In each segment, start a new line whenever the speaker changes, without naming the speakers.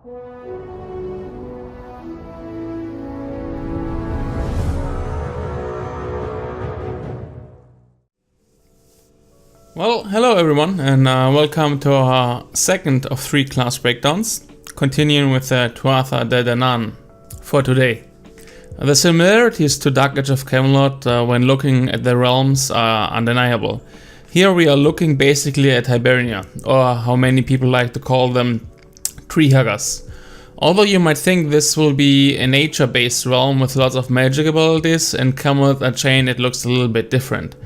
Well, hello everyone, and welcome to our second of 3 class breakdowns, continuing with Tuatha de Danann for today. The similarities to Dark Age of Camelot when looking at the realms are undeniable. Here we are looking basically at Hibernia, or how many people like to call them, tree huggers. Although you might think this will be a nature-based realm with lots of magic abilities, in Camelot Unchained it looks a little bit different.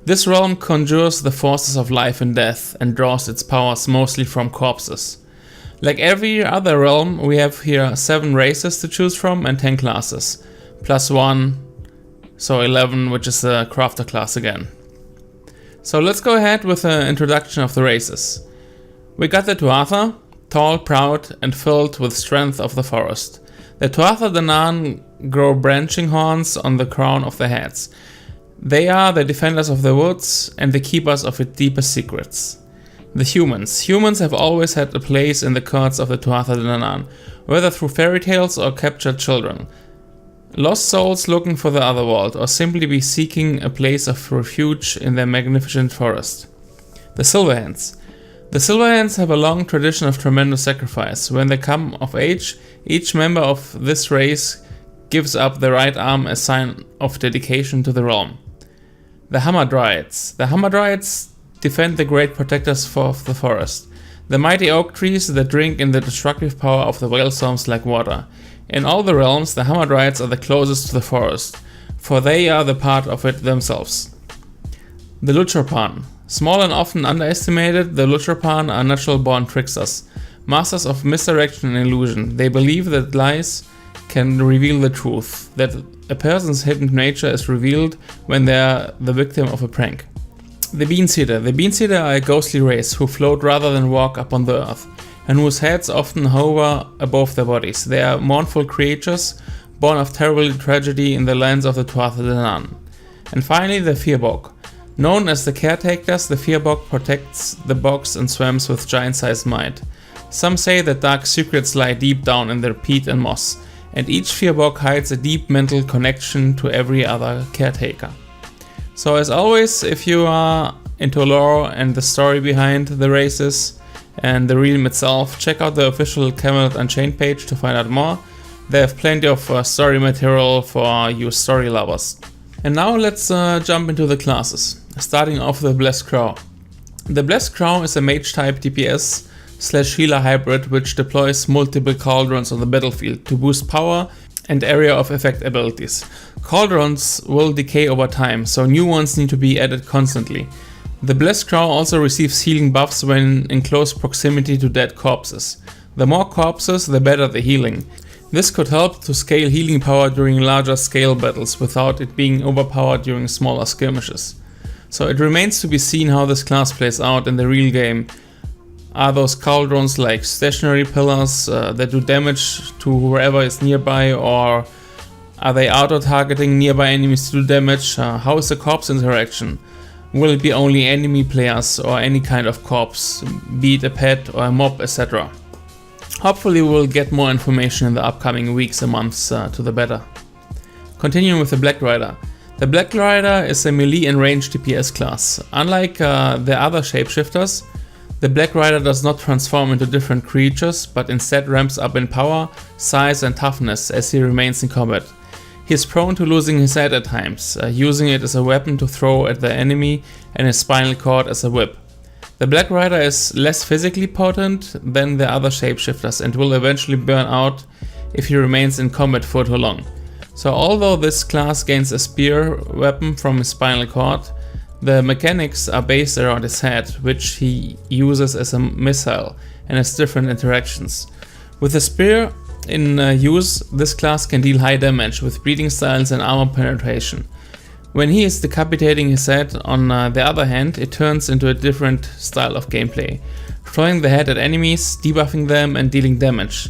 This realm conjures the forces of life and death and draws its powers mostly from corpses. Like every other realm, we have here 7 races to choose from and 10 classes, plus 1, so 11, which is a crafter class again. So let's go ahead with the introduction of the races. We got the Tuatha, tall, proud, and filled with strength of the forest. The Tuatha Danann grow branching horns on the crown of their heads. They are the defenders of the woods and the keepers of its deepest secrets. The humans. Humans have always had a place in the courts of the Tuatha Danann, whether through fairy tales or captured children. Lost souls looking for the other world, or simply be seeking a place of refuge in their magnificent forest. The Silverhands. The Silverhands have a long tradition of tremendous sacrifice. When they come of age, each member of this race gives up the right arm as sign of dedication to the realm. The Hamadryads. The Hamadryads defend the great protectors of the forest. The mighty oak trees that drink in the destructive power of the whalestorms like water. In all the realms, the Hamadryads are the closest to the forest, for they are the part of it themselves. The Lutrapan. Small and often underestimated, the Lutrapan are natural-born tricksters, masters of misdirection and illusion. They believe that lies can reveal the truth, that a person's hidden nature is revealed when they are the victim of a prank. The Beanseater. The Beanseater are a ghostly race who float rather than walk upon the earth, and whose heads often hover above their bodies. They are mournful creatures, born of terrible tragedy in the lands of the Tuatha Danann. And finally, the Fearbog. Known as the Caretakers, the Fearbog protects the bogs and swamps with giant-sized might. Some say that dark secrets lie deep down in their peat and moss, and each Fearbog hides a deep mental connection to every other caretaker. So as always, if you are into lore and the story behind the races and the realm itself, check out the official Camelot Unchained page to find out more. They have plenty of story material for you story lovers. And now let's jump into the classes, starting off with the Blessed Crow. The Blessed Crow is a mage type DPS / healer hybrid which deploys multiple cauldrons on the battlefield to boost power and area of effect abilities. Cauldrons will decay over time, so new ones need to be added constantly. The Blessed Crow also receives healing buffs when in close proximity to dead corpses. The more corpses, the better the healing. This could help to scale healing power during larger scale battles without it being overpowered during smaller skirmishes. So it remains to be seen how this class plays out in the real game. Are those cauldrons like stationary pillars that do damage to whoever is nearby, or are they auto-targeting nearby enemies to do damage? How is the corpse interaction? Will it be only enemy players or any kind of corpse, be it a pet or a mob, etc.? Hopefully we'll get more information in the upcoming weeks and months to the better. Continuing with the Black Rider. The Black Rider is a melee and ranged DPS class. Unlike the other shapeshifters, the Black Rider does not transform into different creatures, but instead ramps up in power, size and toughness as he remains in combat. He is prone to losing his head at times, using it as a weapon to throw at the enemy and his spinal cord as a whip. The Black Rider is less physically potent than the other shapeshifters and will eventually burn out if he remains in combat for too long. So although this class gains a spear weapon from his spinal cord, the mechanics are based around his head, which he uses as a missile and has different interactions. With the spear in use, this class can deal high damage with bleeding styles and armor penetration. When he is decapitating his head, on the other hand, it turns into a different style of gameplay, throwing the head at enemies, debuffing them and dealing damage.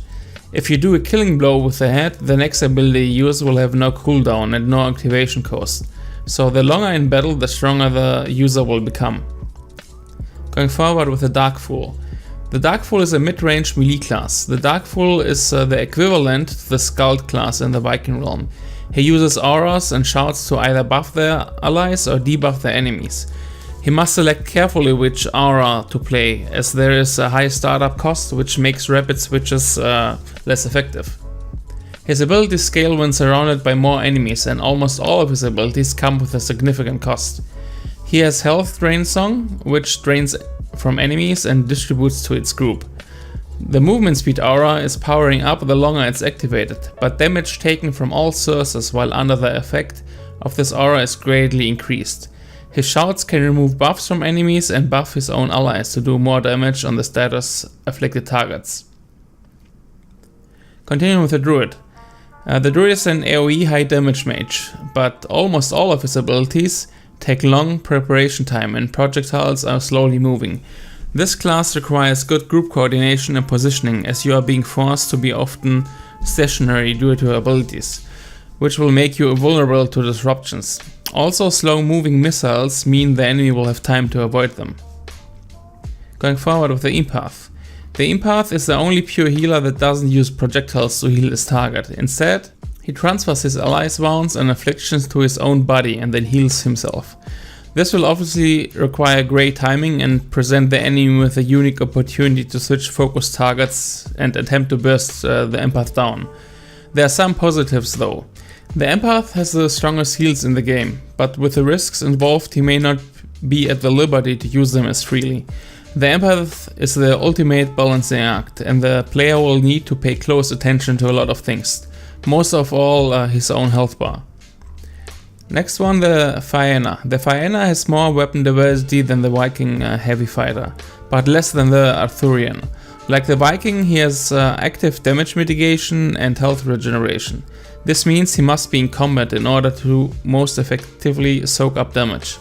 If you do a killing blow with the head, the next ability you use will have no cooldown and no activation cost. So the longer in battle, the stronger the user will become. Going forward with the Dark Fool. The Darkful is a mid-range melee class. The Darkful is the equivalent to the Skald class in the Viking realm. He uses auras and shouts to either buff their allies or debuff their enemies. He must select carefully which aura to play, as there is a high startup cost which makes rapid switches less effective. His abilities scale when surrounded by more enemies, and almost all of his abilities come with a significant cost. He has Health Drain Song, which drains from enemies and distributes to its group. The movement speed aura is powering up the longer it's activated, but damage taken from all sources while under the effect of this aura is greatly increased. His shouts can remove buffs from enemies and buff his own allies to do more damage on the status afflicted targets. Continuing with the Druid. The Druid is an AoE high damage mage, but almost all of his abilities take long preparation time and projectiles are slowly moving. This class requires good group coordination and positioning, as you are being forced to be often stationary due to your abilities, which will make you vulnerable to disruptions. Also, slow moving missiles mean the enemy will have time to avoid them. Going forward with the Empath. The Empath is the only pure healer that doesn't use projectiles to heal his target. Instead, he transfers his allies' wounds and afflictions to his own body and then heals himself. This will obviously require great timing and present the enemy with a unique opportunity to switch focus targets and attempt to burst the Empath down. There are some positives though. The Empath has the strongest heals in the game, but with the risks involved he may not be at the liberty to use them as freely. The Empath is the ultimate balancing act, and the player will need to pay close attention to a lot of things, most of all his own health bar. Next one, the Vienne. The Vienne has more weapon diversity than the Viking heavy fighter, but less than the Arthurian. Like the Viking, he has active damage mitigation and health regeneration. This means he must be in combat in order to most effectively soak up damage.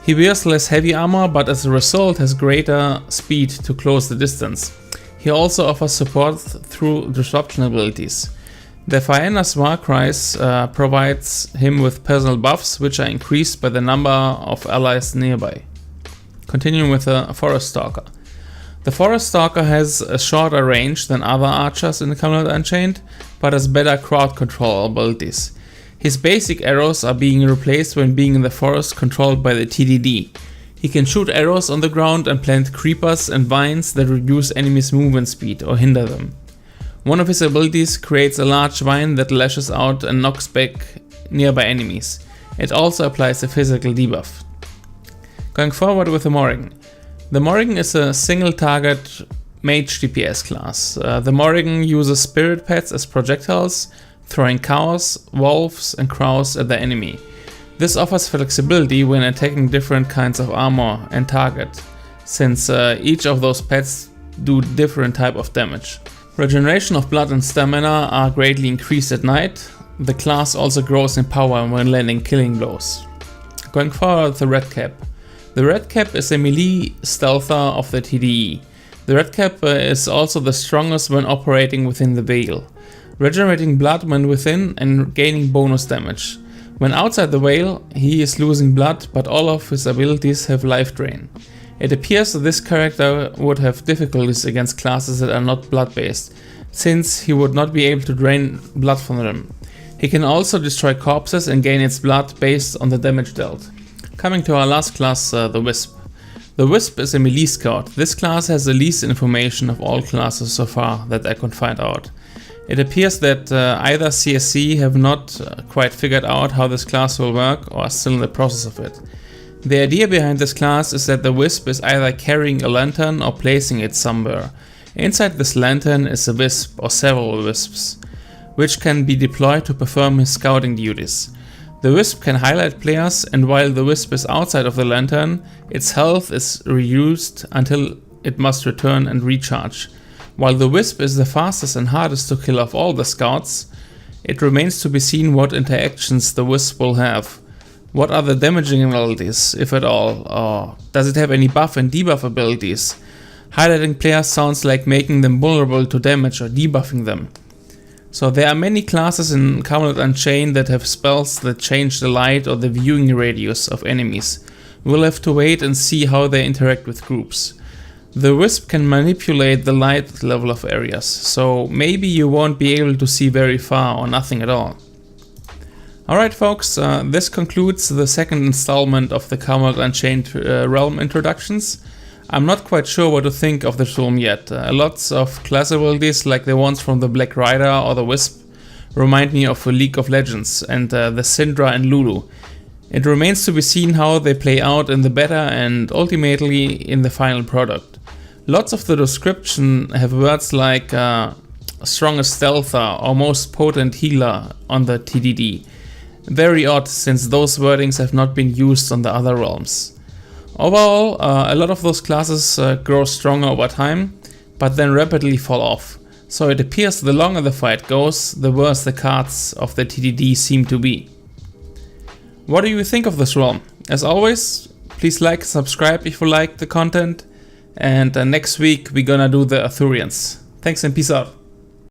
He wears less heavy armor, but as a result has greater speed to close the distance. He also offers support through disruption abilities. The Vienna's War Cries provides him with personal buffs, which are increased by the number of allies nearby. Continuing with the Forest Stalker. The Forest Stalker has a shorter range than other archers in Camelot Unchained, but has better crowd control abilities. His basic arrows are being replaced when being in the forest controlled by the TDD. He can shoot arrows on the ground and plant creepers and vines that reduce enemies' movement speed or hinder them. One of his abilities creates a large vine that lashes out and knocks back nearby enemies. It also applies a physical debuff. Going forward with the Morrigan. The Morrigan is a single target mage DPS class. The Morrigan uses spirit pets as projectiles, throwing cows, wolves and crows at the enemy. This offers flexibility when attacking different kinds of armor and target, since each of those pets do different type of damage. Regeneration of blood and stamina are greatly increased at night. The class also grows in power when landing killing blows. Going forward, the Red Cap. The Red Cap is a melee stealther of the TDE. The Red Cap is also the strongest when operating within the Veil, regenerating blood when within and gaining bonus damage. When outside the Veil, he is losing blood, but all of his abilities have life drain. It appears that this character would have difficulties against classes that are not blood-based, since he would not be able to drain blood from them. He can also destroy corpses and gain its blood based on the damage dealt. Coming to our last class, the Wisp. The Wisp is a melee scout. This class has the least information of all classes so far that I could find out. It appears that either CSC have not quite figured out how this class will work or are still in the process of it. The idea behind this class is that the Wisp is either carrying a lantern or placing it somewhere. Inside this lantern is a Wisp or several Wisps, which can be deployed to perform his scouting duties. The Wisp can highlight players, and while the Wisp is outside of the lantern, its health is reused until it must return and recharge. While the Wisp is the fastest and hardest to kill of all the scouts, it remains to be seen what interactions the Wisp will have. What are the damaging abilities, if at all, or does it have any buff and debuff abilities? Highlighting players sounds like making them vulnerable to damage or debuffing them. So there are many classes in Camelot Unchained that have spells that change the light or the viewing radius of enemies. We'll have to wait and see how they interact with groups. The Wisp can manipulate the light level of areas, so maybe you won't be able to see very far or nothing at all. Alright folks, this concludes the second installment of the Camelot Unchained realm introductions. I'm not quite sure what to think of this realm yet. Lots of class abilities like the ones from the Black Rider or the Wisp remind me of League of Legends and the Syndra and Lulu. It remains to be seen how they play out in the beta and ultimately in the final product. Lots of the description have words like strongest stealther or most potent healer on the TDD. Very odd, since those wordings have not been used on the other realms. Overall, a lot of those classes grow stronger over time, but then rapidly fall off. So it appears the longer the fight goes, the worse the cards of the TDD seem to be. What do you think of this realm? As always, please like and subscribe if you like the content, and next week we're gonna do the Arthurians. Thanks and peace out.